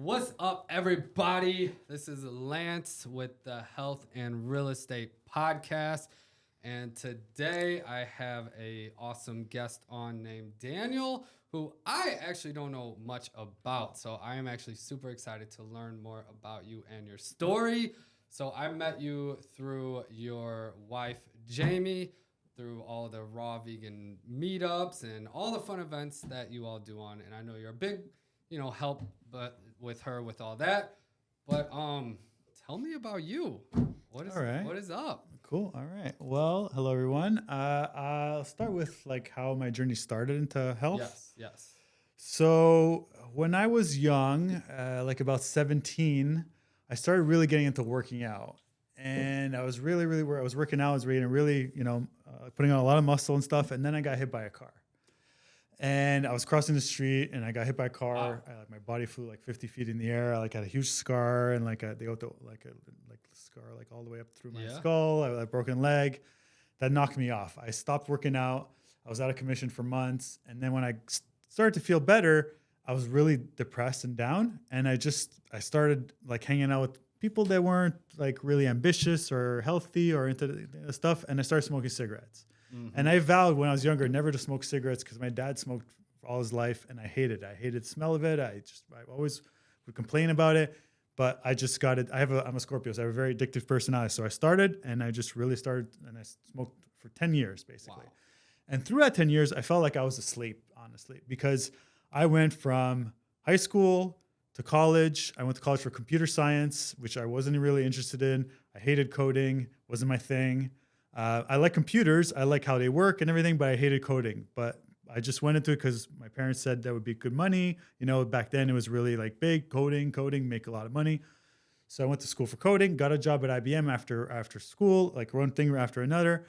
What's up, everybody? This is Lance with the Health and Real Estate Podcast. And today I have a awesome guest on named Daniel, who I actually don't know much about. So I am actually super excited to learn more about you and your story. So I met you through your wife, Jamie, through all the raw vegan meetups and all the fun events that you all do on. And I know you're a big, help but with her with all that. But tell me about you. What is up? Cool. All right. Well, hello everyone. I'll start with how my journey started into health. Yes. So when I was young, about 17, I started really getting into working out. And I was really where I was working out, I was really, putting on a lot of muscle and stuff. And then I got hit by a car. And I was crossing the street and I got hit by a car. Wow. My body flew 50 feet in the air. I had a huge scar and scar all the way up through my skull. I had a broken leg. That knocked me off. I stopped working out. I was out of commission for months. And then when I started to feel better, I was really depressed and down. And I started hanging out with people that weren't really ambitious or healthy or into stuff. And I started smoking cigarettes. Mm-hmm. And I vowed when I was younger never to smoke cigarettes because my dad smoked for all his life and I hated it. I hated the smell of it. I always would complain about it, but I just got it. I'm a Scorpio, so I have a very addictive personality. So I started and I just really started and I smoked for 10 years basically. Wow. And through that 10 years, I felt like I was asleep, honestly, because I went from high school to college. I went to college for computer science, which I wasn't really interested in. I hated coding, wasn't my thing. I like computers. I like how they work and everything, but I hated coding. But I just went into it because my parents said that would be good money. Back then it was really big coding, make a lot of money. So I went to school for coding, got a job at IBM after school, one thing after another.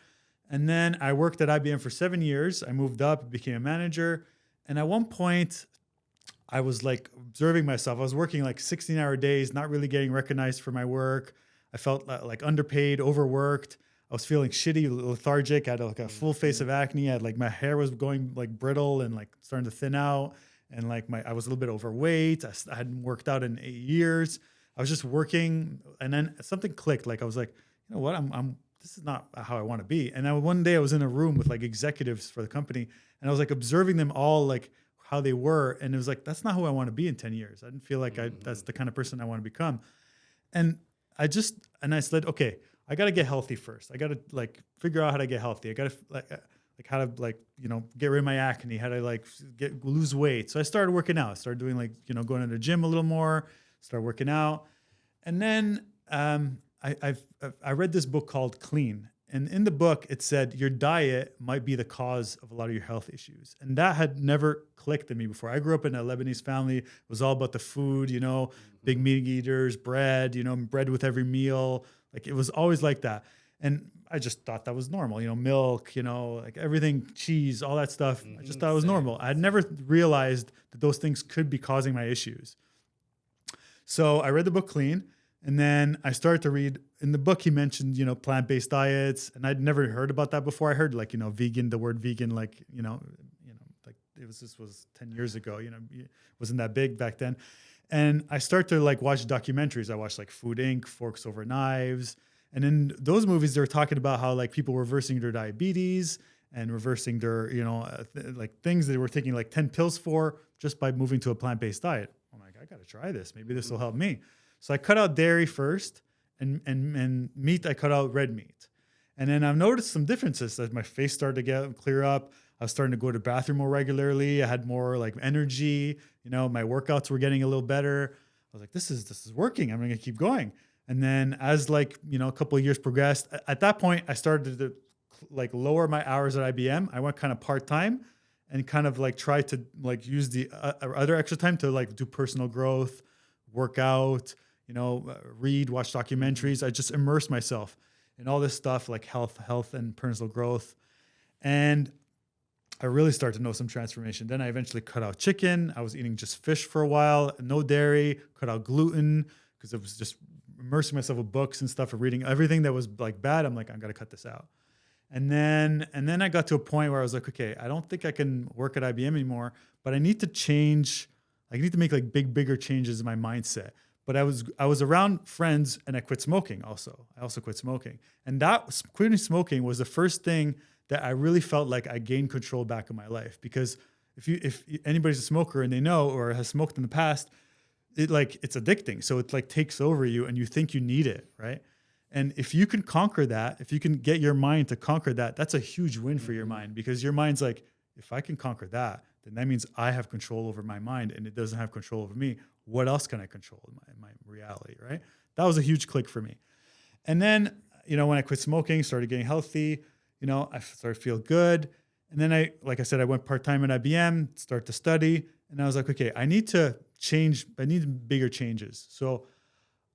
And then I worked at IBM for 7 years. I moved up, became a manager. And at one point I was observing myself. I was working 16-hour days, not really getting recognized for my work. I felt underpaid, overworked. I was feeling shitty, lethargic. I had a full face of acne. I had my hair was going brittle and starting to thin out. And I was a little bit overweight. I hadn't worked out in 8 years. I was just working, and then something clicked. I was you know what? This is not how I want to be. And one day I was in a room with executives for the company, and I was observing them all how they were, and it was that's not who I want to be in 10 years. I didn't feel that's the kind of person I want to become. And I said, okay, I got to get healthy first. I got to figure out how to get healthy. I got to how to get rid of my acne, how to lose weight. So I started working out. I started doing going to the gym a little more, started working out. And then I read this book called Clean. And in the book, it said your diet might be the cause of a lot of your health issues. And that had never clicked to me before. I grew up in a Lebanese family. It was all about the food, big meat eaters, bread, bread with every meal. It was always like that. And I just thought that was normal, milk, everything, cheese, all that stuff. Mm-hmm. I just thought it was normal. I had never realized that those things could be causing my issues. So I read the book Clean. And then I started to read in the book, he mentioned, plant-based diets. And I'd never heard about that before. I heard vegan, the word vegan, this was 10 years ago, it wasn't that big back then. And I started to watch documentaries. I watched Food Inc., Forks Over Knives. And in those movies, they were talking about how people were reversing their diabetes and reversing their, things that they were taking 10 pills for just by moving to a plant-based diet. I'm I got to try this. Maybe this will help me. So I cut out dairy first and meat, I cut out red meat. And then I've noticed some differences as my face started to clear up. I was starting to go to the bathroom more regularly. I had more energy. My workouts were getting a little better. I was this is working. I'm going to keep going. And then as a couple of years progressed, at that point, I started to lower my hours at IBM. I went kind of part-time and kind of try to use the other extra time to do personal growth, work out, read, watch documentaries. I just immersed myself in all this stuff health and personal growth. And I really started to know some transformation. Then I eventually cut out chicken. I was eating just fish for a while, no dairy, cut out gluten because I was just immersing myself with books and stuff and reading everything that was bad. I'm I'm gonna cut this out. And then I got to a point where I was okay, I don't think I can work at IBM anymore, but I need to change I need to make like bigger changes in my mindset. But I was around friends and I quit smoking also. I also quit smoking. And quitting smoking was the first thing that I really felt like I gained control back in my life. Because if anybody's a smoker and they know or has smoked in the past, it's addicting. So it like takes over you and you think you need it, right? And if you can conquer that, if you can get your mind to conquer that, that's a huge win for your mind, because your mind's like, if I can conquer that, then that means I have control over my mind and it doesn't have control over me. What else can I control in my reality, right? That was a huge click for me. And then, when I quit smoking, started getting healthy, I started to feel good. And then like I said, I went part-time at IBM, start to study. And I was like, okay, I need to change. I need bigger changes. So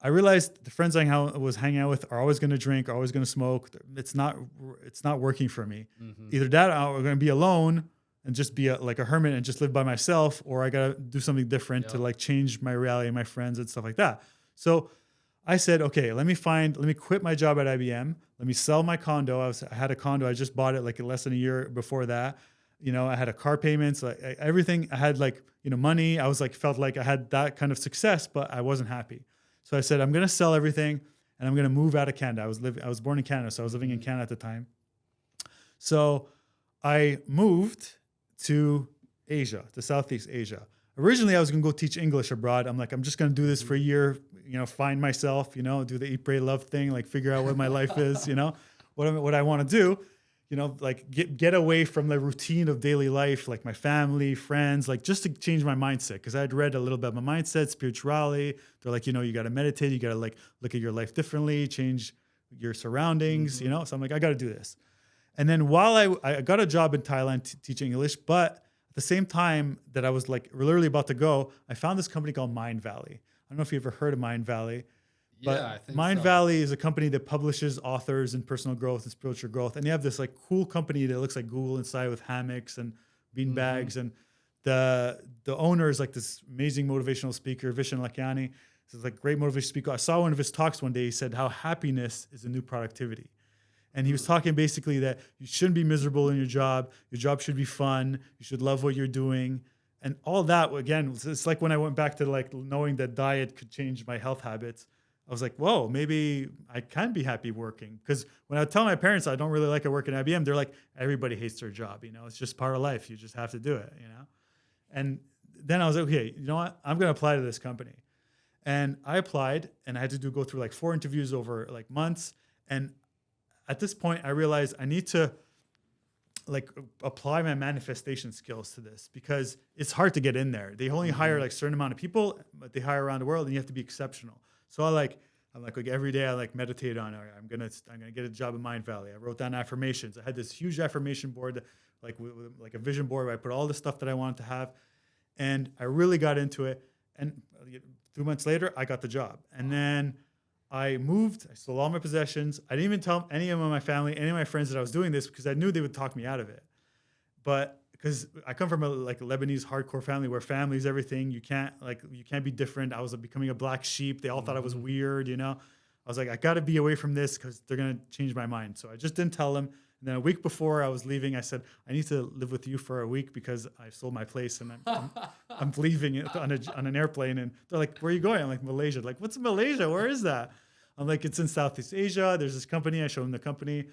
I realized the friends I was hanging out with are always going to drink, are always going to smoke. It's not working for me. Mm-hmm. Either that, I'm going to be alone and just be like a hermit and just live by myself, or I got to do something different to like change my reality and my friends and stuff like that. So I said, okay, let me quit my job at IBM. Let me sell my condo. I had a condo. I just bought it like less than a year before that. I had a car payments, everything. I had money. I was felt like I had that kind of success, but I wasn't happy. So I said, I'm going to sell everything and I'm going to move out of Canada. I was born in Canada, so I was living in Canada at the time. So I moved to Asia, to Southeast Asia. Originally, I was going to go teach English abroad. I'm like, I'm just going to do this for a year, find myself, do the eat, pray, love thing, like figure out what my life is, what I want to do, get away from the routine of daily life, like my family, friends, like just to change my mindset. Because I'd read a little bit about my mindset, spirituality. They're like, you got to meditate, you got to like look at your life differently, change your surroundings, So I'm like, I got to do this. And then while I got a job in Thailand teaching English, but at the same time that I was like literally about to go, I found this company called Mindvalley. I don't know if you've ever heard of Mindvalley. But I think Mindvalley is a company that publishes authors in personal growth and spiritual growth. And they have this like cool company that looks like Google inside with hammocks and bean bags. And the owner is like this amazing motivational speaker, Vishen Lakiani. He's like great motivational speaker. I saw one of his talks one day. He said how happiness is the new productivity. And he was talking basically that you shouldn't be miserable in your job. Your job should be fun. You should love what you're doing. And all that, again, it's like when I went back to like knowing that diet could change my health habits. I was like, whoa, maybe I can be happy working. Because when I tell my parents I don't really like to work at IBM, they're like, everybody hates their job. It's just part of life. You just have to do it, And then I was like, okay, you know what? I'm going to apply to this company. And I applied and I had to go through like 4 interviews over like months. And at this point, I realized I need to like apply my manifestation skills to this, because it's hard to get in there. They only hire like a certain amount of people, but they hire around the world and you have to be exceptional. So I'm like every day I like meditate on it. I'm gonna get a job in Mindvalley. I wrote down affirmations. I had this huge affirmation board, like a vision board where I put all the stuff that I wanted to have, and I really got into it. And 2 months later, I got the job. And then I moved. I sold all my possessions. I didn't even tell any of my family, any of my friends that I was doing this, because I knew they would talk me out of it. But because I come from a Lebanese hardcore family where family is everything. You can't be different. I was becoming a black sheep. They all thought I was weird. I was like, I got to be away from this because they're gonna change my mind. So I just didn't tell them. And then a week before I was leaving, I said, I need to live with you for a week because I sold my place and I'm leaving on an airplane. And they're like, where are you going? I'm like, Malaysia. They're like, what's Malaysia? Where is that? I'm like, it's in Southeast Asia. There's this company. I showed them the company,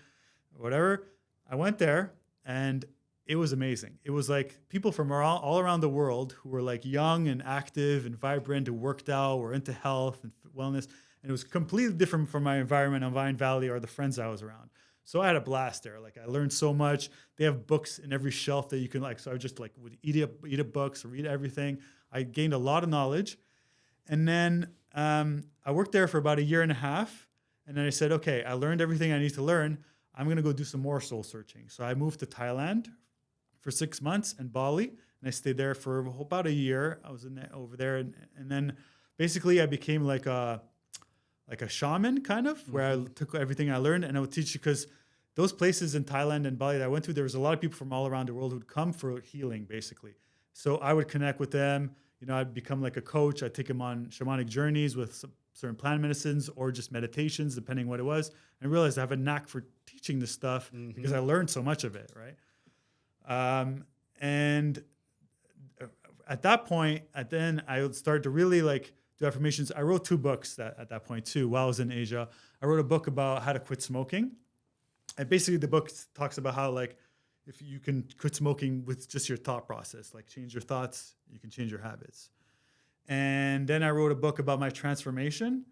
whatever. I went there and it was amazing. It was like people from all around the world who were like young and active and vibrant, who worked out, were into health and wellness. And it was completely different from my environment on Mindvalley or the friends I was around. So I had a blast there. Like I learned so much. They have books in every shelf that you can like. So I just like would eat up books, read everything. I gained a lot of knowledge. And then I worked there for about 1.5 years. And then I said, okay, I learned everything I need to learn. I'm going to go do some more soul searching. So I moved to Thailand for 6 months and Bali. And I stayed there for about 1 year. I was over there. And then basically I became like a shaman kind of, where I took everything I learned and I would teach, because those places in Thailand and Bali that I went to, there was a lot of people from all around the world who'd come for healing, basically. So I would connect with them. I'd become like a coach. I'd take them on shamanic journeys with certain plant medicines or just meditations, depending what it was. And I realized I have a knack for teaching this stuff because I learned so much of it, right? And at that point, then I would start to really like do affirmations. I wrote 2 books at that point too. While I was in Asia, I wrote a book about how to quit smoking, and basically the book talks about how like if you can quit smoking with just your thought process, like change your thoughts, you can change your habits. And then I wrote a book about my transformation.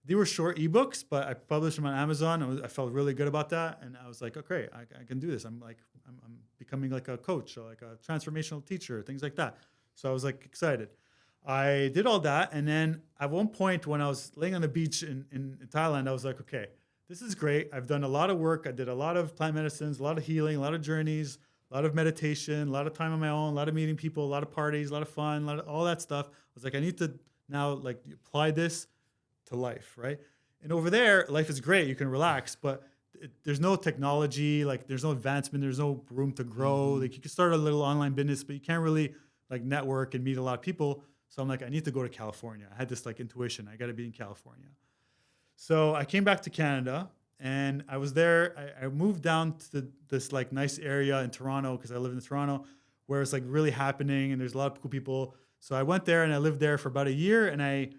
They were short ebooks, but I published them on Amazon. I felt really good about that, and I was like, okay, I can do this. I'm becoming like a coach, or like a transformational teacher, things like that. So I was like excited. I did all that, and then at one point when I was laying on the beach in Thailand, I was like, okay, this is great. I've done a lot of work. I did a lot of plant medicines, a lot of healing, a lot of journeys, a lot of meditation, a lot of time on my own, a lot of meeting people, a lot of parties, a lot of fun, a lot of all that stuff. I was like, I need to now like apply this to life, right? And over there, life is great. You can relax, but there's no technology, like there's no advancement, there's no room to grow. Like you can start a little online business, but you can't really like network and meet a lot of people. So I'm like, I need to go to California. I had this like intuition, I got to be in California. So I came back to Canada, and I was there. I moved down to this like nice area in Toronto, because I live in Toronto, where it's like really happening and there's a lot of cool people. So I went there and I lived there for about a year, and I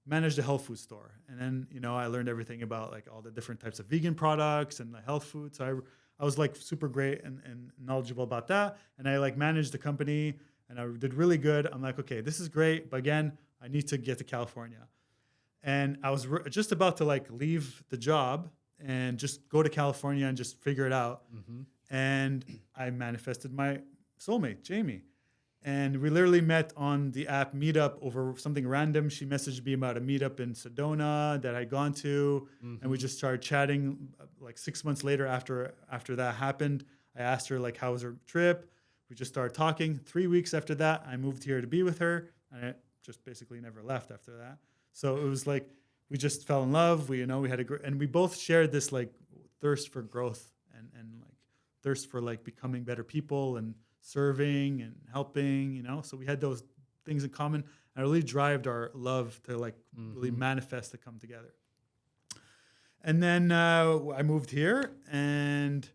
managed a health food store. And then, you know, I learned everything about like all the different types of vegan products and the health food. So I was like super great and knowledgeable about that. And I like managed the company, and I did really good. I'm like, okay, this is great. But again, I need to get to California. And I was just about to like leave the job and just go to California and just figure it out. And I manifested my soulmate, Jamie. And we literally met on the app Meetup over something random. She messaged me about a meetup in Sedona that I'd gone to. And we just started chatting. Like 6 months later, after that happened, I asked her like, how was her trip? We just started talking. 3 weeks after that, I moved here to be with her. And I just basically never left after that. So it was like, we just fell in love. We had and we both shared this like thirst for growth and like thirst for like becoming better people and serving and helping, so we had those things in common, and it really drove our love to like really manifest to come together. And then I moved here, and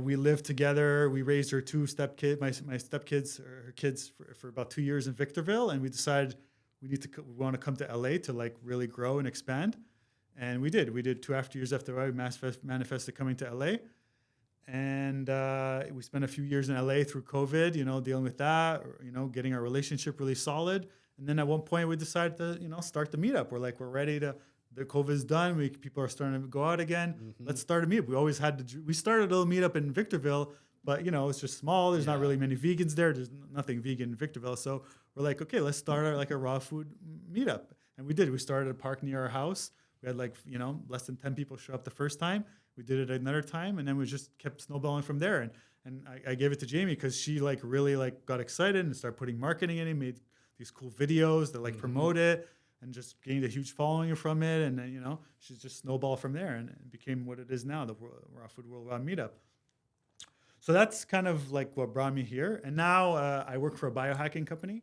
we lived together. We raised her 2 stepkids, my stepkids, or her kids, for about 2 years in Victorville, and we decided we want to come to LA to like really grow and expand. And we did 2.5 years after I manifested coming to LA. And we spent a few years in LA through COVID, dealing with that, getting our relationship really solid. And then at one point we decided to, start the meetup. We're ready to, the COVID's done. People are starting to go out again. Let's start a meetup. We started a little meetup in Victorville, but it's just small. There's not really many vegans there. There's nothing vegan in Victorville. So we're like, okay, let's start a raw food meetup. And we did. We started a park near our house. We had less than 10 people show up the first time. We did it another time, and then we just kept snowballing from there. And I gave it to Jamie because she really got excited and started putting marketing in it, made these cool videos that promote it, and just gained a huge following from it. And then, she's just snowballed from there, and it became what it is now, the Raw Food Worldwide Meetup. So that's kind of like what brought me here. And now I work for a biohacking company.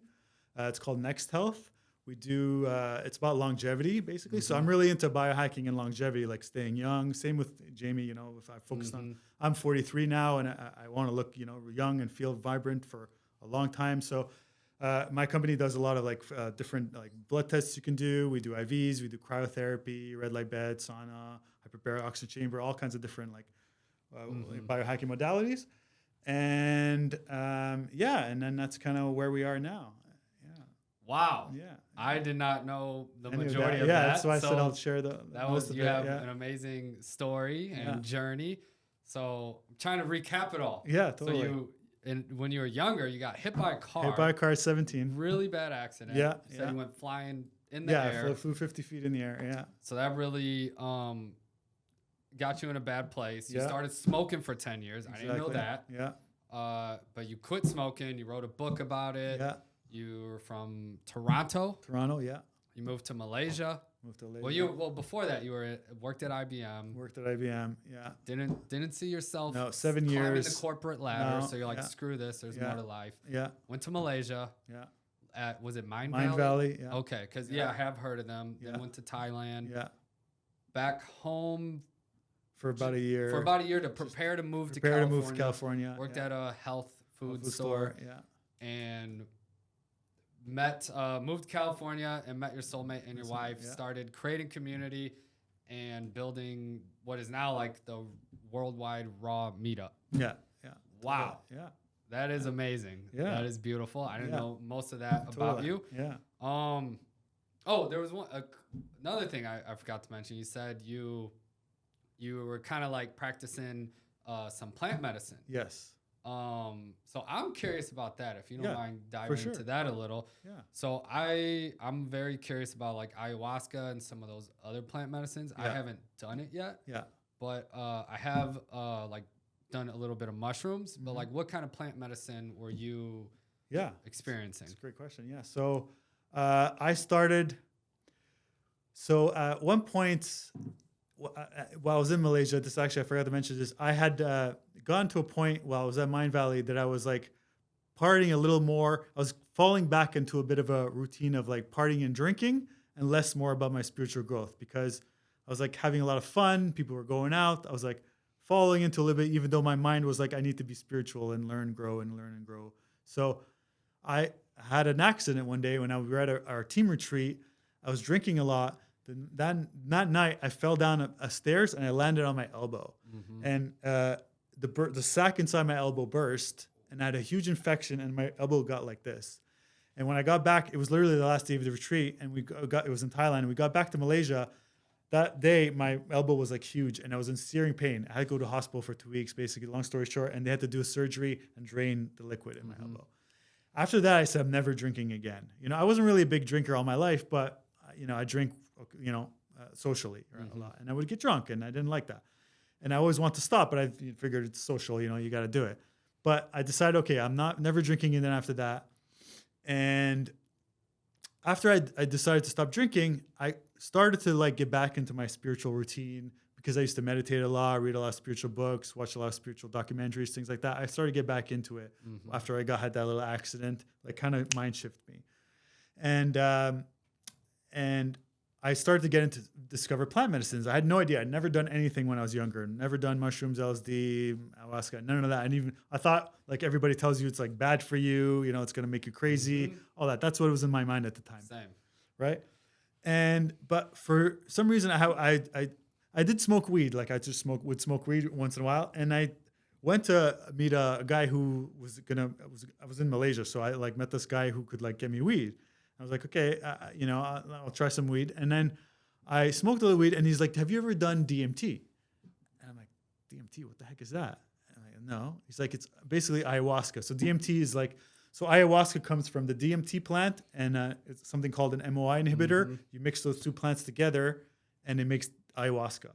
It's called Next Health. We do, it's about longevity, basically. So I'm really into biohacking and longevity, like staying young. Same with Jamie, if I focus on, I'm 43 now, and I want to look, young and feel vibrant for a long time. So my company does a lot of different blood tests you can do. We do IVs, we do cryotherapy, red light bed, sauna, hyperbaric oxygen chamber, all kinds of different biohacking modalities. And and then that's kind of where we are now. Wow. Yeah. I did not know the majority of that. Yeah, that's why I said I'll share the most of it. You have an amazing story and journey. So I'm trying to recap it all. Yeah, totally. So when you were younger, you got hit by a car. Hit by a car at 17. Really bad accident. Yeah. You said you went flying in the air. Yeah, flew 50 feet in the air. Yeah. So that really got you in a bad place. You started smoking for 10 years. Exactly. I didn't know that. Yeah. But you quit smoking. You wrote a book about it. Yeah. You were from Toronto. Toronto, yeah. You moved to Malaysia. Moved to Malaysia. Well, before that, you worked at IBM. Worked at IBM, yeah. Didn't see yourself. No, 7 years. Climbing the corporate ladder. So you're like, screw this. There's more to life. Yeah. Went to Malaysia. Yeah. Was it Mindvalley? Mindvalley, yeah. Okay, because I have heard of them. Then went to Thailand. Yeah. Back home. For about a year. To prepare to move to California. Worked at a health food store. Yeah. And moved to California and met your soulmate and your wife, Yeah. started creating community and building what is now like the worldwide raw meetup. Yeah. Yeah. Wow. Yeah. That is amazing. Yeah. That is beautiful. I didn't Yeah. know most of that about you. Yeah. Oh, there was another thing I forgot to mention. You said you were kind of like practicing some plant medicine. Yes. So I'm curious about that. If you don't mind diving into that a little. Yeah. So I'm very curious about like ayahuasca and some of those other plant medicines. I haven't done it yet. Yeah. But I have like done a little bit of mushrooms. But like, what kind of plant medicine were you experiencing? That's a great question. Yeah. So I started. So at one point, while I was in Malaysia, I forgot to mention this. I had gone to a point while I was at Mindvalley that I was like partying a little more. I was falling back into a bit of a routine of like partying and drinking and less more about my spiritual growth, because I was like having a lot of fun. People were going out. I was like falling into a little bit, even though my mind was like, I need to be spiritual and learn, grow, and learn and grow. So I had an accident one day when we were at our team retreat. I was drinking a lot. That night, I fell down a stairs and I landed on my elbow. And the sac inside my elbow burst, and I had a huge infection, and my elbow got like this. And when I got back, it was literally the last day of the retreat, and it was in Thailand, and we got back to Malaysia. That day, my elbow was like huge, and I was in searing pain. I had to go to the hospital for 2 weeks, basically, long story short, and they had to do a surgery and drain the liquid in my elbow. After that, I said, I'm never drinking again. I wasn't really a big drinker all my life, but, I drink, socially a lot. And I would get drunk, and I didn't like that. And I always want to stop, but I figured it's social, you got to do it. But I decided, okay, I'm never drinking again after that. And after I decided to stop drinking, I started to like get back into my spiritual routine, because I used to meditate a lot, read a lot of spiritual books, watch a lot of spiritual documentaries, things like that. I started to get back into it after I had that little accident, like kind of mind shift me. And I started to get into discover plant medicines. I had no idea. I'd never done anything when I was younger. Never done mushrooms, LSD, ayahuasca, none of that. And I thought, like everybody tells you, it's like bad for you. It's going to make you crazy. All that. That's what was in my mind at the time. Same. Right. But for some reason, I did smoke weed. Like I just would smoke weed once in a while. And I went to meet a guy who I was in Malaysia. So I like met this guy who could like get me weed. I was like, okay, I'll try some weed. And then I smoked a little weed, and he's like, have you ever done DMT? And I'm like, DMT, what the heck is that? And I'm like, no. He's like, it's basically ayahuasca. So DMT is like, so ayahuasca comes from the DMT plant, and it's something called an MOI inhibitor. You mix those two plants together, and it makes ayahuasca.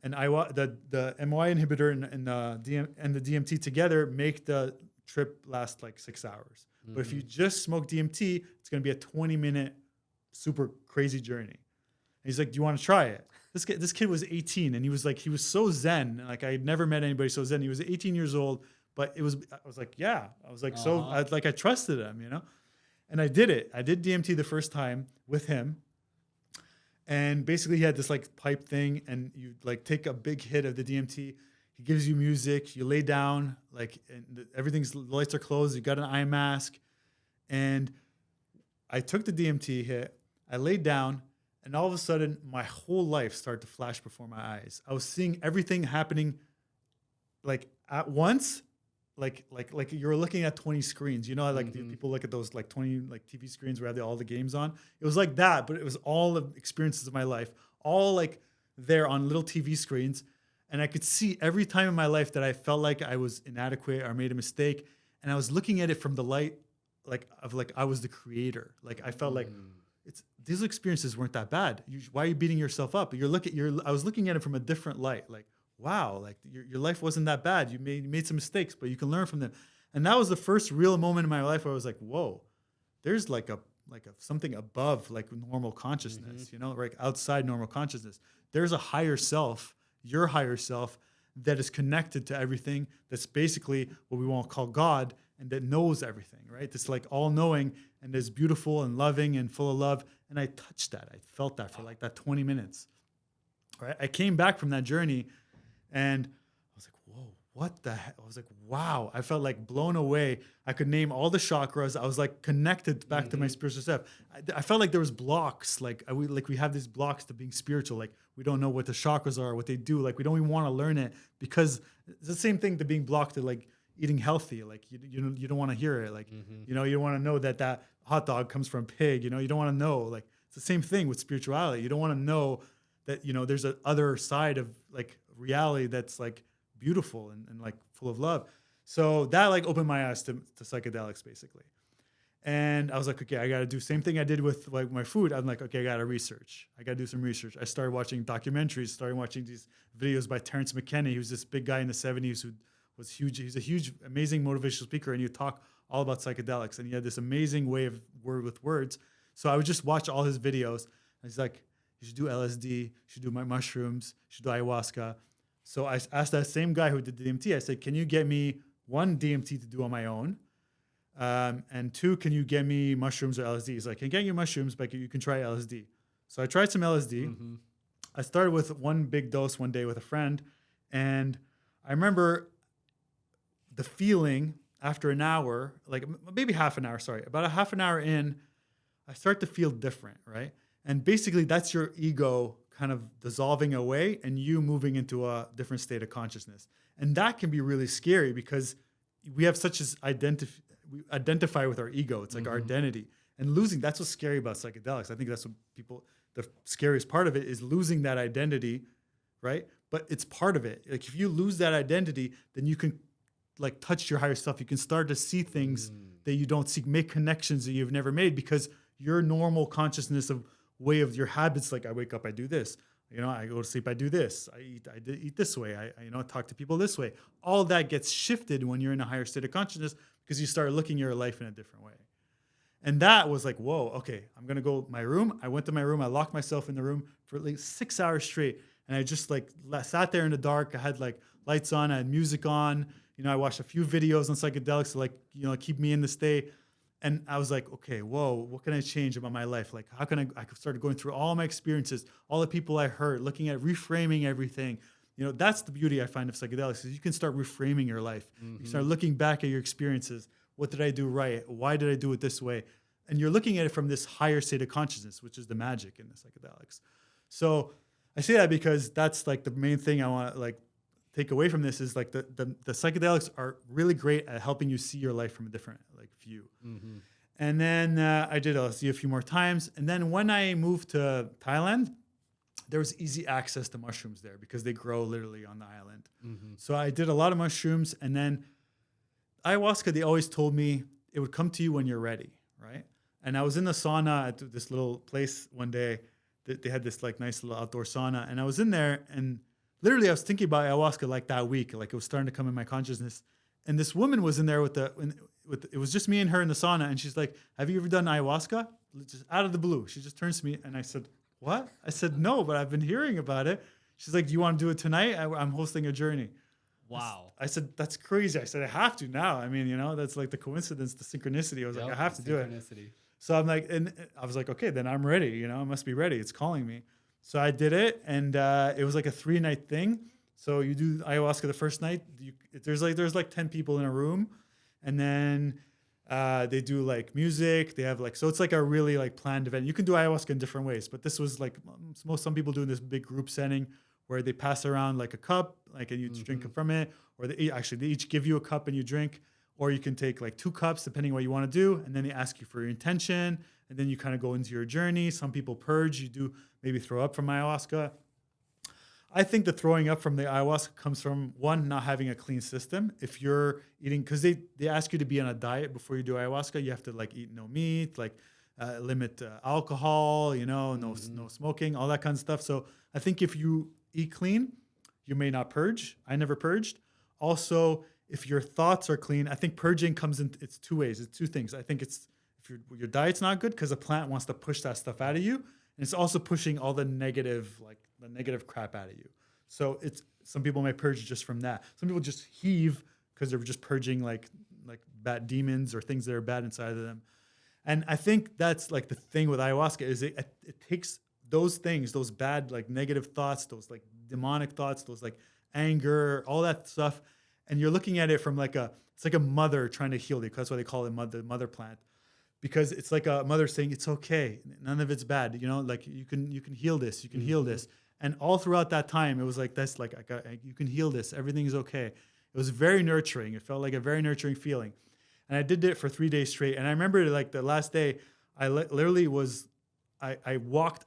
And the MOI inhibitor and the DMT together make the trip last like 6 hours. But if you just smoke DMT, it's going to be a 20-minute super crazy journey. And he's like, do you want to try it? This kid was 18, and he was so zen. Like I had never met anybody so zen. He was 18 years old, but I was like, yeah. I was like, I trusted him, And I did it. I did DMT the first time with him. And basically he had this like pipe thing, and you like take a big hit of the DMT. He gives you music, you lay down, like the lights are closed, you got an eye mask. And I took the DMT hit, I laid down, and all of a sudden my whole life started to flash before my eyes. I was seeing everything happening like at once, like you're looking at 20 screens. People look at those like 20 like TV screens where they have all the games on. It was like that, but it was all the experiences of my life, all like there on little TV screens. And I could see every time in my life that I felt like I was inadequate or made a mistake. And I was looking at it from the light, like I was the creator. Like I felt like these experiences weren't that bad. Why are you beating yourself up? I was looking at it from a different light. Like, wow, like your life wasn't that bad. You made some mistakes, but you can learn from them. And that was the first real moment in my life where I was like, whoa, there's like a something above like normal consciousness, like outside normal consciousness. There's a higher self, your higher self, that is connected to everything. That's basically what we want to call God, and that knows everything, right? It's like all knowing, and is beautiful and loving and full of love. And I touched that. I felt that for like that 20 minutes. Right? I came back from that journey, and I was like, whoa, what the heck? I was like, wow. I felt like blown away. I could name all the chakras. I was like connected back to my spiritual self. I felt like there was blocks. Like we have these blocks to being spiritual. Like we don't know what the chakras are, what they do. Like we don't even want to learn it because it's the same thing to being blocked to like eating healthy. Like you don't want to hear it. Like, you don't want to know that hot dog comes from pig. You don't want to know. Like it's the same thing with spirituality. You don't want to know that, there's a other side of like reality that's like beautiful and like full of love. So that like opened my eyes to psychedelics basically. And I was like, okay, I got to do same thing I did with like my food. I'm like, okay, I got to research. I got to do some research. I started watching documentaries, started watching these videos by Terrence McKenna. He was this big guy in the 70s who was huge. He's a huge, amazing motivational speaker. And you talk all about psychedelics. And he had this amazing way of with words. So I would just watch all his videos. And he's like, you should do LSD. You should do my mushrooms. You should do ayahuasca. So I asked that same guy who did the DMT, I said, can you get me 1 DMT to do on my own? And 2, can you get me mushrooms or LSD? He's like, I can get you mushrooms, but you can try LSD. So I tried some LSD. I started with 1 big dose one day with a friend. And I remember the feeling after an hour, like maybe half an hour, about a half an hour in, I start to feel different, right? And basically that's your ego kind of dissolving away and you moving into a different state of consciousness. And that can be really scary because we have such as we identify with our ego. It's like our identity. And losing, that's what's scary about psychedelics. I think that's what the scariest part of it is losing that identity, right? But it's part of it. Like if you lose that identity, then you can like touch your higher self. You can start to see things that you don't see, make connections that you've never made because your normal consciousness of way of your habits, like I wake up, I do this, I go to sleep, I do this, I eat this way, I talk to people this way. All that gets shifted when you're in a higher state of consciousness because you start looking at your life in a different way. And that was like, whoa, okay, I'm going to go my room. I went to my room. I locked myself in the room for like 6 hours straight. And I just like sat there in the dark. I had like lights on, I had music on, I watched a few videos on psychedelics to like, keep me in the state. And I was like, okay, whoa, what can I change about my life? Like, how can I started going through all my experiences, all the people I heard, looking at reframing everything. That's the beauty I find of psychedelics is you can start reframing your life. You start looking back at your experiences. What did I do right? Why did I do it this way? And you're looking at it from this higher state of consciousness, which is the magic in the psychedelics. So I say that because that's like the main thing I want to like take away from this is like the psychedelics are really great at helping you see your life from a different like view. And then I did LSD a few more times. And then when I moved to Thailand, there was easy access to mushrooms there because they grow literally on the island. So I did a lot of mushrooms. And then ayahuasca, they always told me it would come to you when you're ready, right? And I was in the sauna at this little place one day. They had this like nice little outdoor sauna. And I was in there and literally, I was thinking about ayahuasca like that week, like it was starting to come in my consciousness. And this woman was in there it was just me and her in the sauna. And she's like, have you ever done ayahuasca? Just out of the blue. She just turns to me and I said, what? I said, no, but I've been hearing about it. She's like, do you want to do it tonight? I'm hosting a journey. Wow. I said, that's crazy. I said, I have to now. I mean, that's like the coincidence, the synchronicity. I was like, I have to do it. So I'm like, and I was like, okay, then I'm ready. I must be ready. It's calling me. So I did it, and it was like a 3-night thing. So you do ayahuasca the first night. There's like 10 people in a room, and then they do like music. They have like so it's like a really like planned event. You can do ayahuasca in different ways, but this was like some people do in this big group setting where they pass around like a cup, like and you drink from it, or they each give you a cup and you drink, or you can take like 2 cups depending what you want to do, and then they ask you for your intention, and then you kind of go into your journey. Some people purge. You do maybe throw up from ayahuasca. I think the throwing up from the ayahuasca comes from, one, not having a clean system. If you're eating, because they ask you to be on a diet before you do ayahuasca. You have to like eat no meat, like limit alcohol, no smoking, all that kind of stuff. So I think if you eat clean, you may not purge. I never purged. Also, if your thoughts are clean, I think purging comes in, it's 2 ways. It's 2 things. I think it's if your diet's not good because the plant wants to push that stuff out of you. And it's also pushing all the negative crap out of you. So some people might purge just from that. Some people just heave because they're just purging like bad demons or things that are bad inside of them. And I think that's like the thing with ayahuasca is it takes those things, those bad like negative thoughts, those like demonic thoughts, those like anger, all that stuff, and you're looking at it from it's like a mother trying to heal you. That's why they call it mother plant, because it's like a mother saying it's okay, none of it's bad. Like you can heal this, you can heal this. And all throughout that time, it was like that's like you can heal this, everything is okay. It was very nurturing. It felt like a very nurturing feeling, and I did it for 3 days straight. And I remember like the last day, I literally was. I walked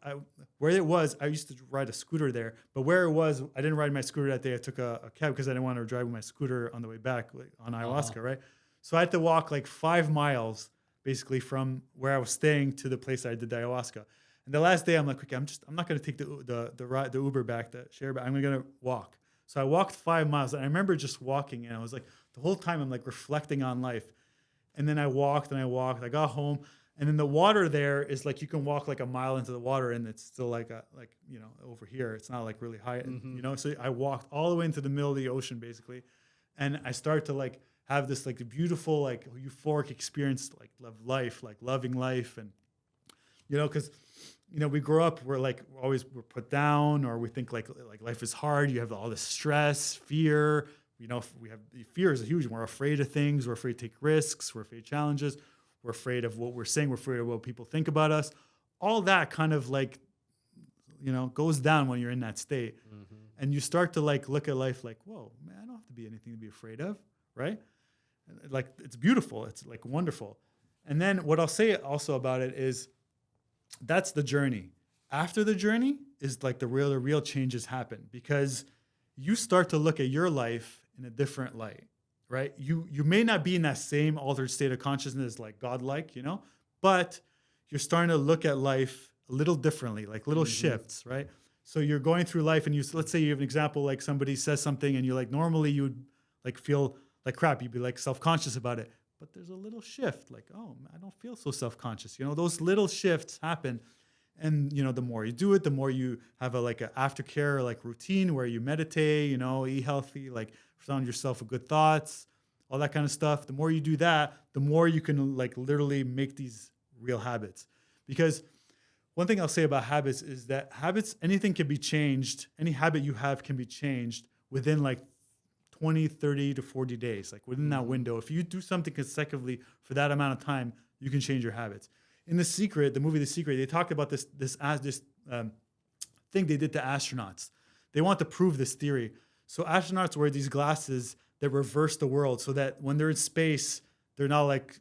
where it was. I used to ride a scooter there, but where it was, I didn't ride my scooter that day. I took a cab because I didn't want to drive with my scooter on the way back on ayahuasca, right? So I had to walk like 5 miles basically from where I was staying to the place I did the ayahuasca. And the last day, I'm like, okay, I'm not going to take the ride, the Uber back, the share back. I'm going to walk. So I walked 5 miles, and I remember just walking, and I was like, the whole time I'm like reflecting on life. And then I walked and I walked. I got home. And then the water there is like you can walk like a mile into the water and it's still like over here. It's not like really high, So I walked all the way into the middle of the ocean basically, and I started to like have this like beautiful like euphoric experience like of life, like loving life, and because we grow up we're put down, or we think like life is hard. You have all this stress, fear. We have fear is a huge one. We're afraid of things. We're afraid to take risks. We're afraid of challenges. We're afraid of what we're saying. We're afraid of what people think about us. All that kind of like, goes down when you're in that state. Mm-hmm. And you start to like look at life like, whoa, man, I don't have to be anything to be afraid of, right? Like, it's beautiful. It's like wonderful. And then what I'll say also about it is that's the journey. After the journey is like the real changes happen, because you start to look at your life in a different light. Right? You may not be in that same altered state of consciousness like godlike, but you're starting to look at life a little differently, like little shifts, right? So you're going through life, and let's say you have an example, like somebody says something and you're like, normally you would like feel like crap, you'd be like self-conscious about it. But there's a little shift, like, oh, I don't feel so self-conscious. Those little shifts happen. And, the more you do it, the more you have an aftercare, like routine where you meditate, eat healthy, like surround yourself with good thoughts, all that kind of stuff. The more you do that, the more you can like literally make these real habits. Because one thing I'll say about habits is that habits, anything can be changed. Any habit you have can be changed within like 20, 30 to 40 days, like within that window. If you do something consecutively for that amount of time, you can change your habits. In the movie The Secret, they talked about this thing they did to astronauts. They want to prove this theory. So astronauts wear these glasses that reverse the world, so that when they're in space, they're not like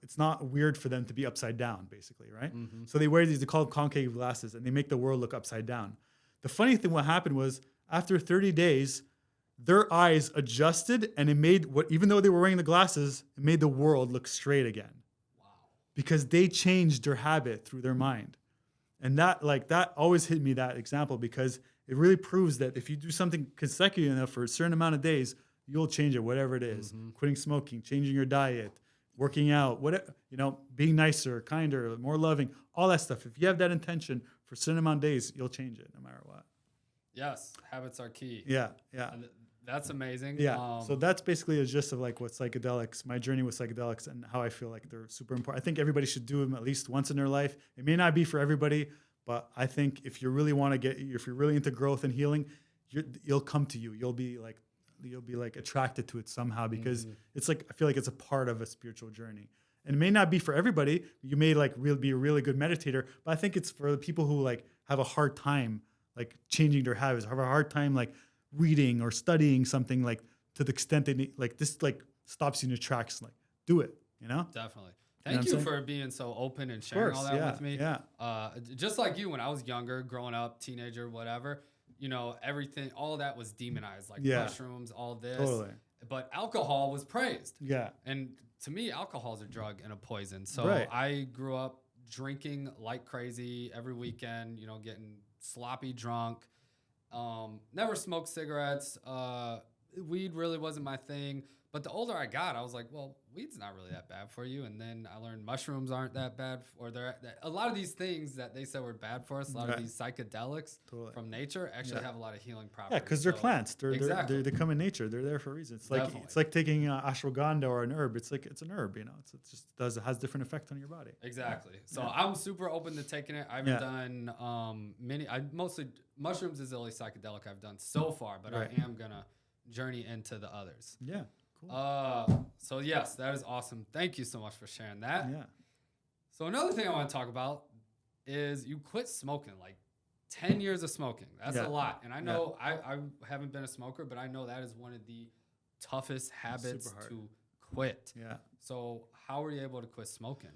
it's not weird for them to be upside down, basically, right? Mm-hmm. So they wear these, they call them concave glasses, and they make the world look upside down. The funny thing, what happened was after 30 days, their eyes adjusted, and it made even though they were wearing the glasses, it made the world look straight again. Because they changed their habit through their mind. And that always hit me, that example, because it really proves that if you do something consecutive enough for a certain amount of days, you'll change it, whatever it is. Mm-hmm. Quitting smoking, changing your diet, working out, whatever, being nicer, kinder, more loving, all that stuff. If you have that intention for a certain amount of days, you'll change it no matter what. Yes, habits are key. Yeah. That's amazing. Yeah. So that's basically a gist of like what psychedelics, my journey with psychedelics, and how I feel like they're super important. I think everybody should do them at least once in their life. It may not be for everybody, but I think if you really want to if you're really into growth and healing, you'll come to you. You'll be like attracted to it somehow, because it's like, I feel like it's a part of a spiritual journey. And it may not be for everybody. You may like be a really good meditator, but I think it's for the people who like have a hard time like changing their habits, have a hard time like reading or studying something like to the extent they need, like this like stops you in your tracks. Like, do it, Definitely. Thank you for being so open and sharing all that with me. Yeah. Just like you, when I was younger, growing up, teenager, whatever, everything, all that was demonized, like mushrooms, all this. Totally. But alcohol was praised. Yeah. And to me, alcohol is a drug and a poison. So I grew up drinking like crazy every weekend, getting sloppy drunk. Never smoked cigarettes. Weed really wasn't my thing. But the older I got, I was like, well, weed's not really that bad for you. And then I learned mushrooms aren't that bad, or a lot of these things that they said were bad for us, a lot of these psychedelics from nature actually have a lot of healing properties. Yeah, because they're plants. They come in nature. They're there for a reason. It's like taking ashwagandha or an herb. It's an herb, it just has different effect on your body. Exactly. So I'm super open to taking it. I haven't done mushrooms is the only psychedelic I've done so far, but I am gonna journey into the others. Yeah. Cool. So yes, that is awesome. Thank you so much for sharing that. Yeah. So another thing I want to talk about is you quit smoking, like 10 years of smoking. That's a lot. And I know I haven't been a smoker, but I know that is one of the toughest habits to quit. Yeah. So how were you able to quit smoking?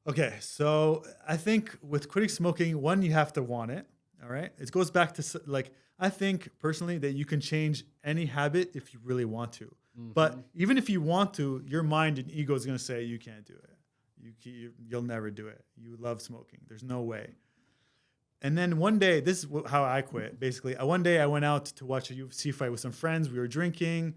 Okay. So I think with quitting smoking, one, you have to want it. All right. It goes back to like, I think personally that you can change any habit if you really want to. Mm-hmm. But even if you want to, your mind and ego is going to say you can't do it. You'll never do it. You love smoking. There's no way. And then one day, this is how I quit. Basically, one day I went out to watch a UFC fight with some friends. We were drinking.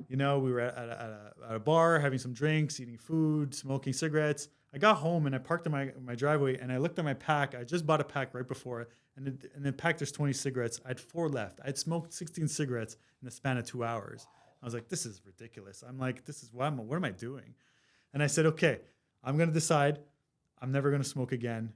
We were at a bar, having some drinks, eating food, smoking cigarettes. I got home and I parked in my driveway and I looked at my pack. I just bought a pack right before, and in the pack there's 20 cigarettes. I had 4 left. I had smoked 16 cigarettes in the span of 2 hours. I was like, this is ridiculous. I'm like, what am I doing? And I said, okay, I'm going to decide I'm never going to smoke again.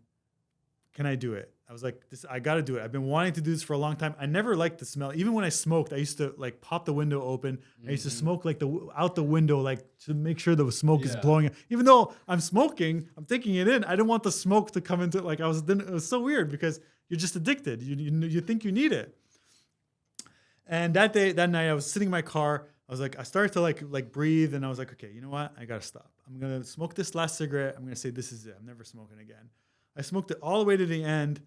Can I do it? I was like, I got to do it. I've been wanting to do this for a long time. I never liked the smell. Even when I smoked, I used to like pop the window open. Mm-hmm. I used to smoke like out the window, like to make sure the smoke is blowing. Even though I'm smoking, I'm taking it in. I didn't want the smoke to come into it. It was so weird because you're just addicted. You think you need it. And that night I was sitting in my car. I started to like breathe, and I was like, okay, you know what? I got to stop. I'm going to smoke this last cigarette. I'm going to say, this is it. I'm never smoking again. I smoked it all the way to the end.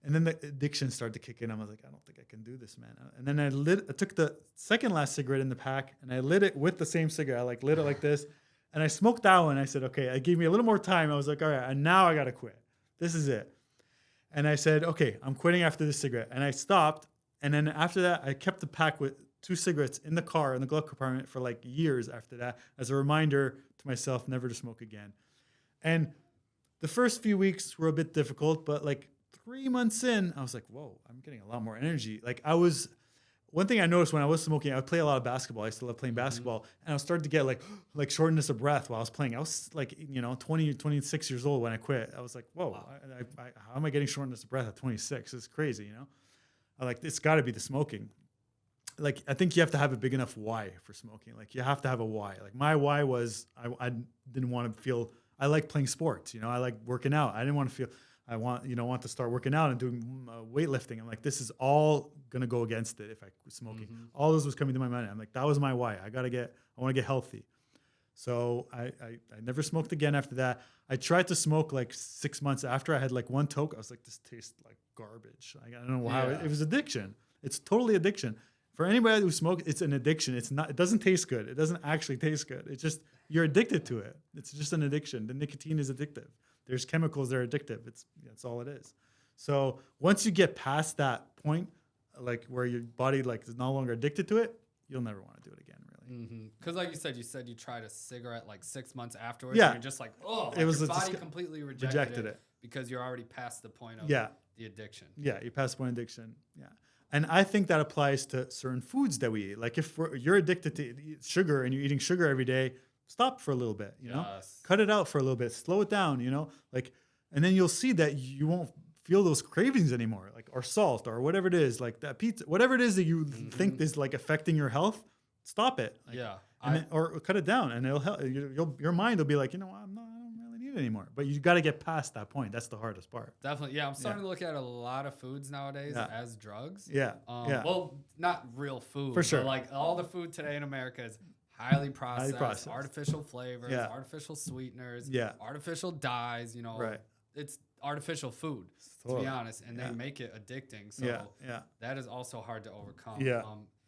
And then the addiction started to kick in. I was like, I don't think I can do this, man. And then I took the second last cigarette in the pack and I lit it with the same cigarette. I lit it like this. And I smoked that one. I said, okay, it gave me a little more time. I was like, all right, and now I got to quit. This is it. And I said, okay, I'm quitting after this cigarette. And I stopped. And then after that, I kept the pack with 2 cigarettes in the car, in the glove compartment for like years after that, as a reminder to myself never to smoke again. And the first few weeks were a bit difficult, but like 3 months in, I was like, whoa, I'm getting a lot more energy. One thing I noticed when I was smoking, I would play a lot of basketball. I still love playing basketball. And I was starting to get like shortness of breath while I was playing. I was like, 26 years old when I quit. I was like, whoa, wow. How am I getting shortness of breath at 26? It's crazy, it's got to be the smoking. Like, I think you have to have a big enough why for smoking. Like, you have to have a why. Like, my why was I didn't want to feel, I like playing sports. I like working out. I didn't want to feel, I want to start working out and doing weightlifting. I'm like, this is all going to go against it if I quit smoking. Mm-hmm. All this was coming to my mind. I'm like, that was my why. I want to get healthy. So I never smoked again after that. I tried to smoke like 6 months after. I had like one toke. I was like, this tastes like garbage. I don't know how. It was addiction. It's totally addiction. For anybody who smokes, it's an addiction. It doesn't taste good. It doesn't actually taste good. It's just, you're addicted to it. It's just an addiction. The nicotine is addictive. There's chemicals that are addictive. That's all it is. So once you get past that point, like where your body like is no longer addicted to it, you'll never want to do it again, really. Because like you said you tried a cigarette like 6 months afterwards. Yeah. And you're just like, it was your body completely rejected it because you're already past the point of the addiction. Yeah, you're past the point of addiction. Yeah. And I think that applies to certain foods that we eat. Like if you're addicted to sugar and you're eating sugar every day, stop for a little bit, cut it out for a little bit, slow it down, and then you'll see that you won't feel those cravings anymore, like, or salt or whatever it is, like that pizza, whatever it is that you think is like affecting your health, stop it. Or cut it down, and it'll help. Your mind will be like, I don't really need it anymore. But you got to get past that point. That's the hardest part. Definitely. Yeah. I'm starting to look at a lot of foods nowadays as drugs. Yeah. Well, not real food. For sure. But like all the food today in America is highly processed. Artificial flavors, artificial sweeteners, artificial dyes, Right. It's artificial food, to be honest, and they make it addicting. So that is also hard to overcome.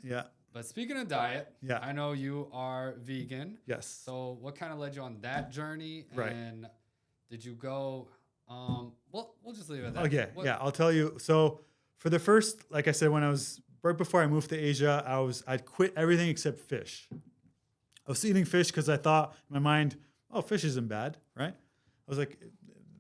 Yeah. But speaking of diet, I know you are vegan. Yes. So what kind of led you on that journey? Right. And did you go, we'll just leave it at that. Okay. I'll tell you. So for the first, like I said, when I was, right before I moved to Asia, I'd quit everything except fish. I was eating fish because I thought in my mind, fish isn't bad, right? I was like,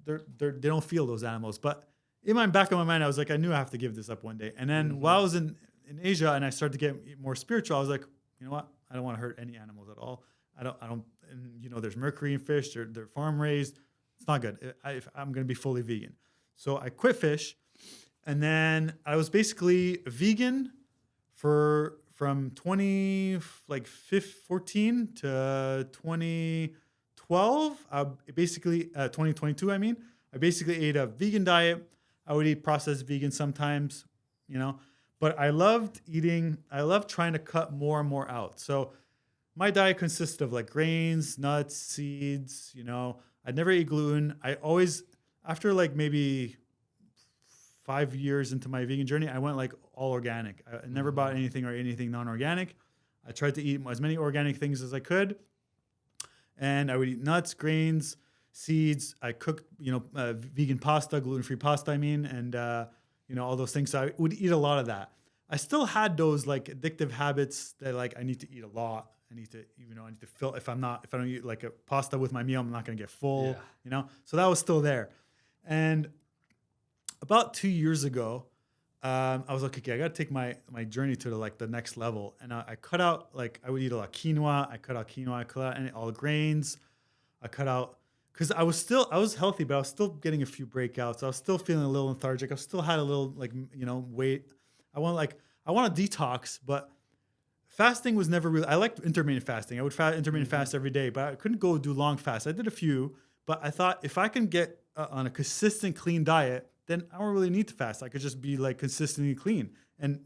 they don't feel those animals. But in my back of my mind, I was like, I knew I have to give this up one day. And then while I was in Asia and I started to get more spiritual, I was like, you know what? I don't want to hurt any animals at all. I don't, and there's mercury in fish. They're farm raised. It's not good. I'm going to be fully vegan. So I quit fish. And then I was basically vegan for from 2014 to 2012, basically 2022. I mean, I basically ate a vegan diet. I would eat processed vegan sometimes, but I loved trying to cut more and more out. So my diet consisted of like grains, nuts, seeds, I'd never eat gluten. I always, after like maybe 5 years into my vegan journey, I went like all organic. I never bought anything non-organic. I tried to eat as many organic things as I could. And I would eat nuts, grains, seeds. I cooked, vegan pasta, gluten-free pasta, and, all those things. So I would eat a lot of that. I still had those like addictive habits that like I need to eat a lot. I need to fill. If I don't eat like a pasta with my meal, I'm not going to get full, So that was still there. And about 2 years ago, I was like, okay, I got to take my journey to the next level. And I cut out, like, I would eat a lot of quinoa. I cut out all the grains. I cut out, because I was healthy, but I was still getting a few breakouts. I was still feeling a little lethargic. I still had a little weight. I want to detox, but fasting was never really, I liked intermittent fasting. I would intermittent fast every day, but I couldn't go do long fasts. I did a few, but I thought if I can get on a consistent clean diet, then I don't really need to fast. I could just be like consistently clean, and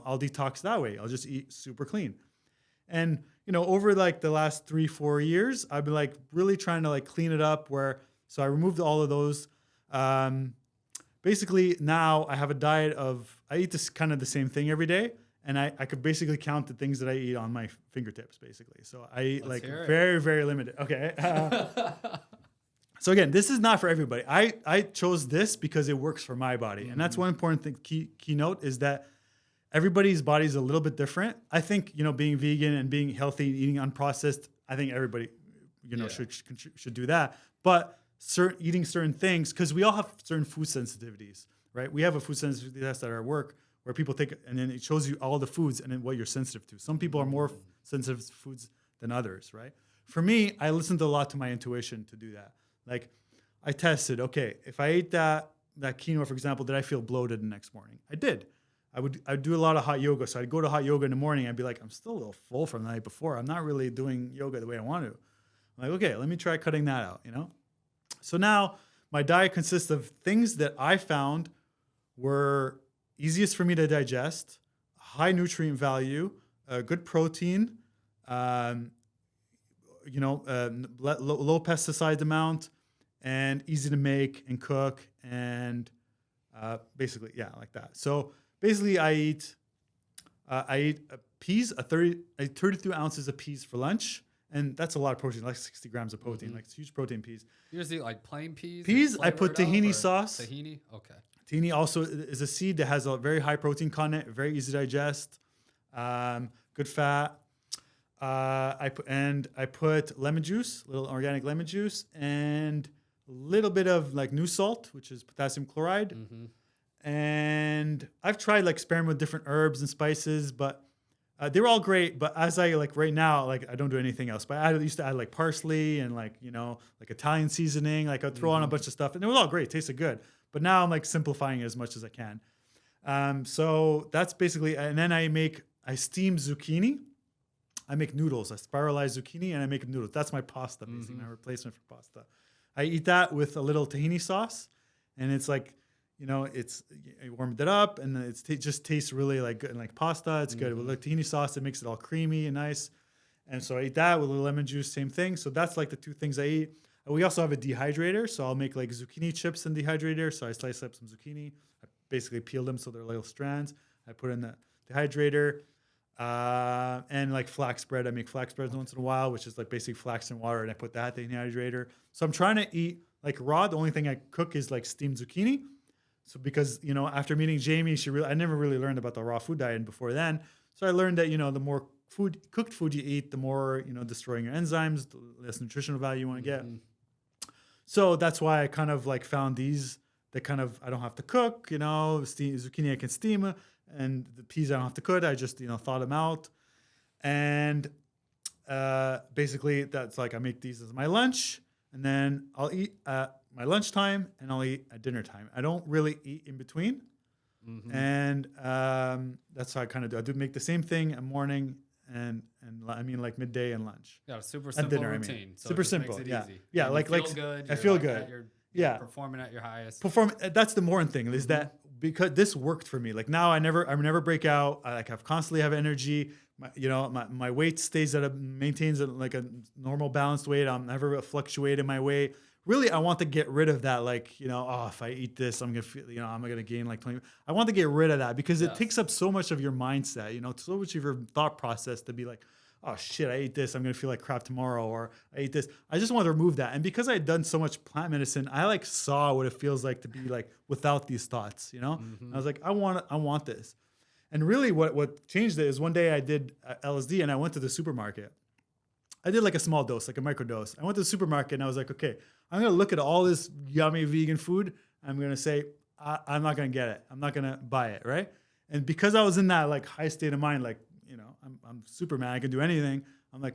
I'll detox that way. I'll just eat super clean. And over like the last 3-4 years, I've been like really trying to like clean it up, so I removed all of those. Basically now I have a diet of, I eat this kind of the same thing every day. And I could basically count the things that I eat on my fingertips, basically. So I eat very, very limited. Okay. So again, this is not for everybody. I chose this because it works for my body. And that's one important thing, keynote, is that everybody's body is a little bit different. I think, being vegan and being healthy, eating unprocessed, I think everybody, should do that. But eating certain things, because we all have certain food sensitivities, right? We have a food sensitivity test at our work where people take it and then it shows you all the foods and then what you're sensitive to. Some people are more sensitive to foods than others, right? For me, I listened a lot to my intuition to do that. Like, I tested, okay, if I ate that quinoa, for example, did I feel bloated the next morning? I did. I'd do a lot of hot yoga. So I'd go to hot yoga in the morning. I'd be like, I'm still a little full from the night before. I'm not really doing yoga the way I want to. I'm like, okay, let me try cutting that out, So now my diet consists of things that I found were easiest for me to digest, high nutrient value, good protein, low pesticide amount, and easy to make and cook, and basically, yeah, like that. So basically, I eat peas, 32 ounces of peas for lunch, and that's a lot of protein, like 60 grams of protein, like huge protein peas. You just eat like plain peas? Peas, I put tahini sauce. Tahini, okay. Tahini also is a seed that has a very high protein content, very easy to digest, good fat. I put lemon juice, little organic lemon juice, and a little bit of like new salt, which is potassium chloride. And I've tried like experimenting with different herbs and spices, but they were all great. But as I like right now, like I don't do anything else. But I used to add like parsley and like Italian seasoning. Like I'd throw on a bunch of stuff, and it was all great, it tasted good. But now I'm like simplifying it as much as I can. So that's basically, and then I steam zucchini. I make noodles. I spiralize zucchini and I make noodles. That's my pasta, basically, my replacement for pasta. I eat that with a little tahini sauce, and it's like, I warmed it up, and it just tastes really like good, like pasta. It's good with the tahini sauce. It makes it all creamy and nice. And so I eat that with a lemon juice, same thing. So that's like the two things I eat. We also have a dehydrator, so I'll make like zucchini chips in the dehydrator. So I slice up some zucchini. I basically peel them so they're little strands. I put in the dehydrator. And like flax bread. I make flax bread once in a while, which is like basically flax and water, and I put that in the dehydrator. So I'm trying to eat like raw. The only thing I cook is like steamed zucchini. So because, after meeting Jamie, I never really learned about the raw food diet before then. So I learned that, the more cooked food you eat, the more, destroying your enzymes, the less nutritional value you want to get. So that's why I kind of like found these that kind of, I don't have to cook, zucchini I can steam, and the peas I don't have to cook. I just, thaw them out. And basically that's like, I make these as my lunch, and then I'll eat at my lunchtime and I'll eat at dinner time. I don't really eat in between. And that's how I kind of do. I do make the same thing in morning and I mean like midday and lunch. Yeah, super simple dinner, routine. I mean. So Super it just simple. makes it Yeah. easy. Yeah. And Like you feel good. I feel like good. You're performing at your highest. That's the important thing is that because this worked for me. Like now I never break out. I've constantly have energy. My weight maintains like a normal balanced weight. I'm never fluctuate in my weight. Really, I want to get rid of that. Like, if I eat this, I'm going to feel, I'm going to gain like 20. I want to get rid of that because it takes up so much of your mindset, so much of your thought process to be like, oh shit, I ate this, I'm going to feel like crap tomorrow, or I ate this. I just want to remove that. And because I had done so much plant medicine, I like saw what it feels like to be like without these thoughts, I was like, I want this. And really what changed it is one day I did LSD and I went to the supermarket. I did like a small dose, like a microdose. I went to the supermarket and I was like, okay, I'm going to look at all this yummy vegan food. I'm going to say, I'm not going to get it. I'm not going to buy it, right? And because I was in that like high state of mind, like, I'm Superman, I can do anything. I'm like,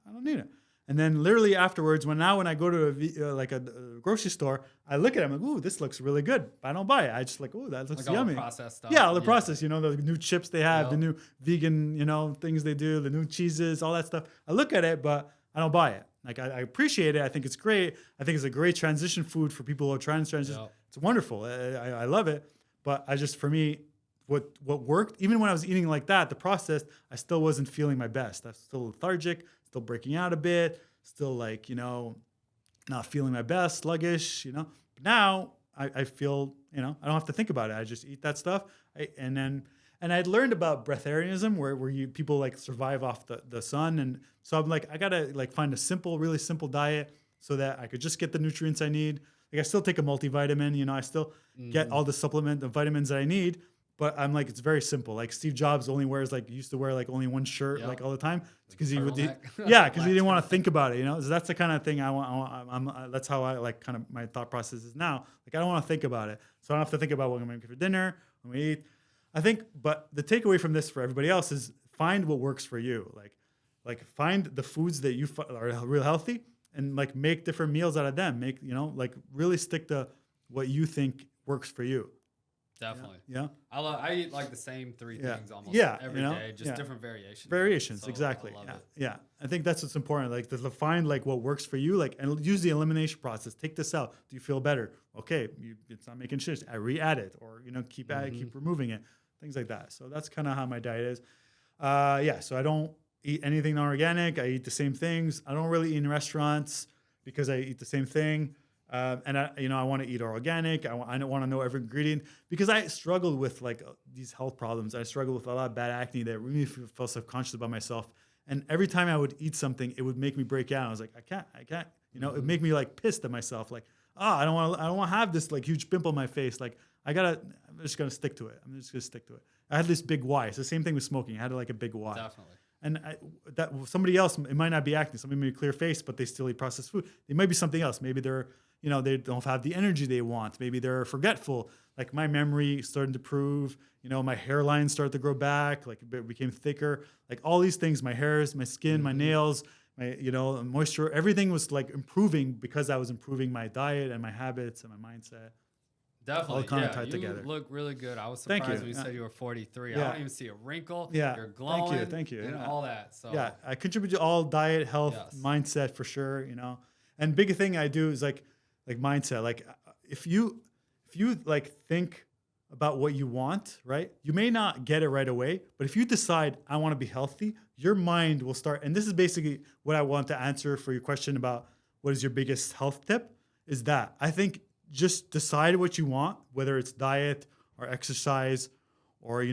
I don't need it. And then literally afterwards, when I go to a grocery store, I look at it, I'm like, ooh, this looks really good. But I don't buy it. I just like, ooh, that looks like yummy. All the processed stuff. Yeah, all the processed, the new chips they have, Yep. the new vegan, things they do, the new cheeses, all that stuff. I look at it, but I don't buy it. Like I appreciate it. I think it's great. I think it's a great transition food for people who are trying to transition. Yep. It's wonderful. I love it. But for me, what worked, even when I was eating like that, the processed, I still wasn't feeling my best. I was still lethargic, still breaking out a bit, still like, not feeling my best, sluggish, But now I feel, I don't have to think about it. I just eat that stuff. And I'd learned about breatharianism where people like survive off the sun. And so I'm like, I gotta like find a really simple diet so that I could just get the nutrients I need. Like I still take a multivitamin, I still get all the vitamins that I need. But I'm like, it's very simple. Like Steve Jobs used to wear like only one shirt like all the time because he didn't want to think about it. So that's the kind of thing I want. That's how I like kind of my thought process is now. Like I don't want to think about it, so I don't have to think about what I'm going to make for dinner, when we eat. I think, but the takeaway from this for everybody else is find what works for you. Like find the foods that you are real healthy and like make different meals out of them. Make like really stick to what you think works for you. Definitely. Yeah. I eat like the same three things almost every day, just different variations. Variations, so exactly. I love it. Yeah. I think that's what's important. Like to find like what works for you, like and use the elimination process. Take this out. Do you feel better? Okay, it's not making shit. I re-add it, or keep removing it. Things like that. So that's kind of how my diet is. So I don't eat anything non-organic. I eat the same things. I don't really eat in restaurants because I eat the same thing. And I want to eat organic. I don't want to know every ingredient because I struggled with like these health problems. I struggled with a lot of bad acne that really felt self-conscious about myself. And every time I would eat something, it would make me break out. I was like, I can't. It would make me like pissed at myself. Like, I don't want to have this like huge pimple on my face. Like, I'm just gonna stick to it. I had this big why. It's the same thing with smoking. I had like a big why. Definitely. And somebody else, it might not be acne. Somebody may be clear face, but they still eat processed food. It might be something else. Maybe they're, they don't have the energy they want. Maybe they're forgetful. Like my memory started to improve. My hairline started to grow back. Like it became thicker. Like all these things, my hairs, my skin, my nails, my moisture, everything was like improving because I was improving my diet and my habits and my mindset. Definitely. All kind of tied together. You look really good. I was surprised when you said you were 43. I don't even see a wrinkle. Yeah. You're glowing. Thank you. And all that. So yeah, I contribute to all diet, health, mindset for sure. And big thing I do is like mindset. Like if you like think about what you want, right? You may not get it right away, but if you decide I want to be healthy, your mind will start. And this is basically what I want to answer for your question about what is your biggest health tip is that I think just decide what you want, whether it's diet or exercise or,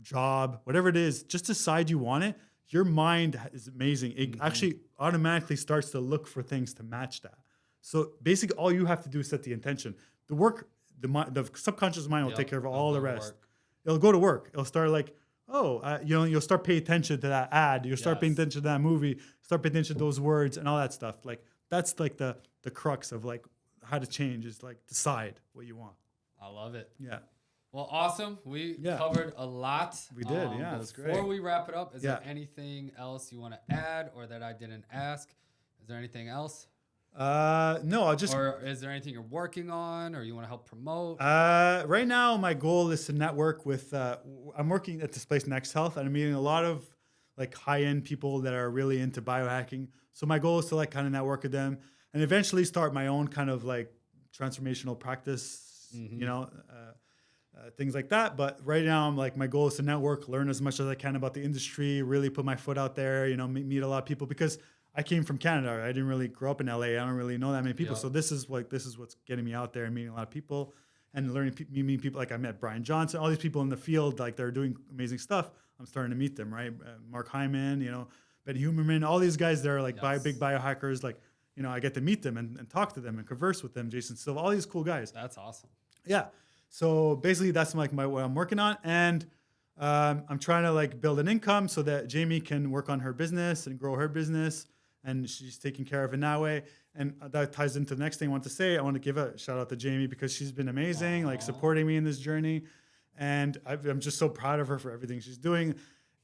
job, whatever it is, just decide you want it. Your mind is amazing. It actually automatically starts to look for things to match that. So basically all you have to do is set the intention. The subconscious mind will take care of all the rest. It'll go to work. It'll start like, you'll start paying attention to that ad. You'll start paying attention to that movie, start paying attention to those words and all that stuff. Like that's like the crux of like how to change is like decide what you want. I love it. Yeah. Well, awesome. We covered a lot. We did. That's great. Before we wrap it up, is there anything else you want to add or that I didn't ask? Is there anything else? No, I'll just. Or is there anything you're working on or you want to help promote? Right now, my goal is to network with. I'm working at this place, Next Health, and I'm meeting a lot of like high-end people that are really into biohacking. So my goal is to like kind of network with them and eventually start my own kind of like transformational practice. You know. Things like that. But right now, I'm like, my goal is to network, learn as much as I can about the industry, really put my foot out there, you know, meet a lot of people, because I came from Canada. I didn't really grow up in LA. I don't really know that many people. So this is what's getting me out there and meeting a lot of people and meeting people. Like I met Brian Johnson, all these people in the field, like they're doing amazing stuff. I'm starting to meet them, right? Mark Hyman, you know, Ben Huberman, all these guys that are like big biohackers. Like, you know, I get to meet them and talk to them and converse with them. Jason Silva, all these cool guys. That's awesome. Yeah. So basically that's like what I'm working on. And I'm trying to like build an income so that Jamie can work on her business and grow her business. And she's taking care of it that way. And that ties into the next thing I want to say. I want to give a shout out to Jamie because she's been amazing, like supporting me in this journey. And I'm just so proud of her for everything she's doing.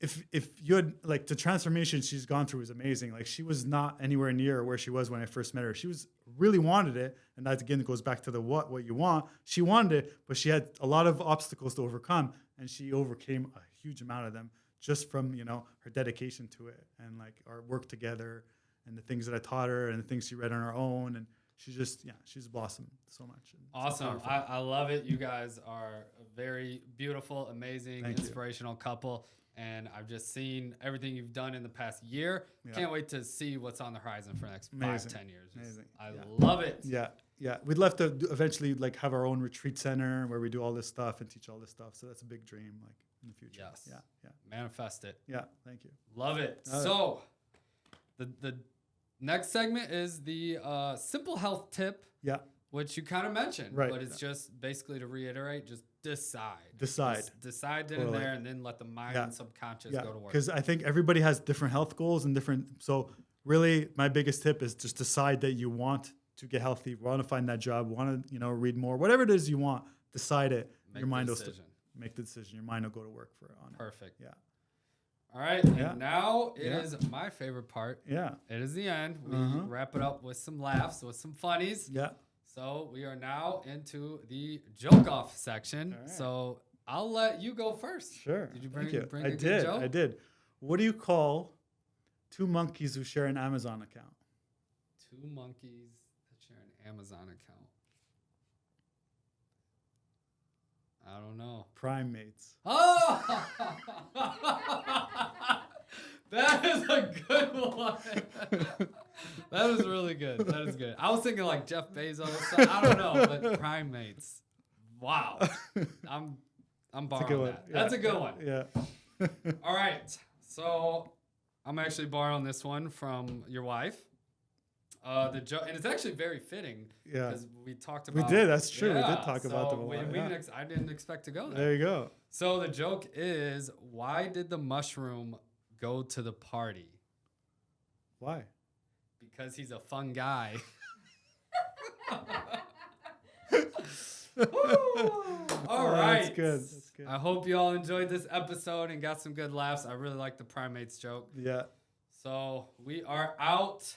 If you had like the transformation she's gone through is amazing. Like she was not anywhere near where she was when I first met her. She was really wanted it. And that again goes back to the what you want. She wanted it, but she had a lot of obstacles to overcome. And she overcame a huge amount of them just from, you know, her dedication to it and like our work together and the things that I taught her and the things she read on her own. And she's just, she's blossomed so much. Awesome. I love it. You guys are a very beautiful, amazing, inspirational couple. And I've just seen everything you've done in the past year. Yeah. Can't wait to see what's on the horizon for the next 5-10 years. Amazing. I love it. Yeah. Yeah. We'd love to eventually like have our own retreat center where we do all this stuff and teach all this stuff. So that's a big dream, like in the future. Yes. Yeah. Yeah. Manifest it. Yeah. Thank you. Love it. So the next segment is the simple health tip. Yeah. Which you kind of mentioned, right? But it's just basically to reiterate, just decide. Decide then and there, and then let the mind and subconscious go to work. Because I think everybody has different health goals and different. So really, my biggest tip is just decide that you want to get healthy, want to find that job, want to read more, whatever it is you want. Decide it. Your mind will make the decision. Your mind will go to work for it. Perfect. Yeah. All right. And now it is my favorite part. Yeah. It is the end. We wrap it up with some laughs, with some funnies. Yeah. So we are now into the joke off section. Right. So I'll let you go first. Sure. Did you bring a good joke? I did. What do you call two monkeys who share an Amazon account? Two monkeys that share an Amazon account. I don't know. Primates. Oh! That is a good one. That is really good. That is good. I was thinking like Jeff Bezos. I don't know, but primates. Wow. I'm borrowing that. Yeah. That's a good one. Yeah. All right. So I'm actually borrowing this one from your wife. The joke, and it's actually very fitting. Yeah. Because we talked about. We did. That's true. We did talk about the one. I didn't expect to go there. There you go. So the joke is, why did the mushroom go to the party? Why? Because he's a fun guy. All right. That's good. That's good. I hope you all enjoyed this episode and got some good laughs. I really like the primates joke. Yeah. So we are out.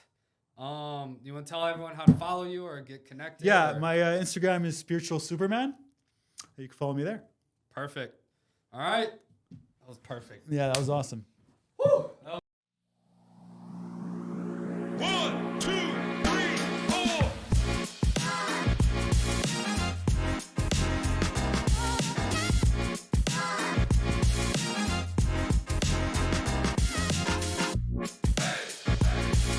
You want to tell everyone how to follow you or get connected? Yeah, my Instagram is Spiritual Superman. You can follow me there. Perfect. All right. That was perfect. Yeah, that was awesome. Woo!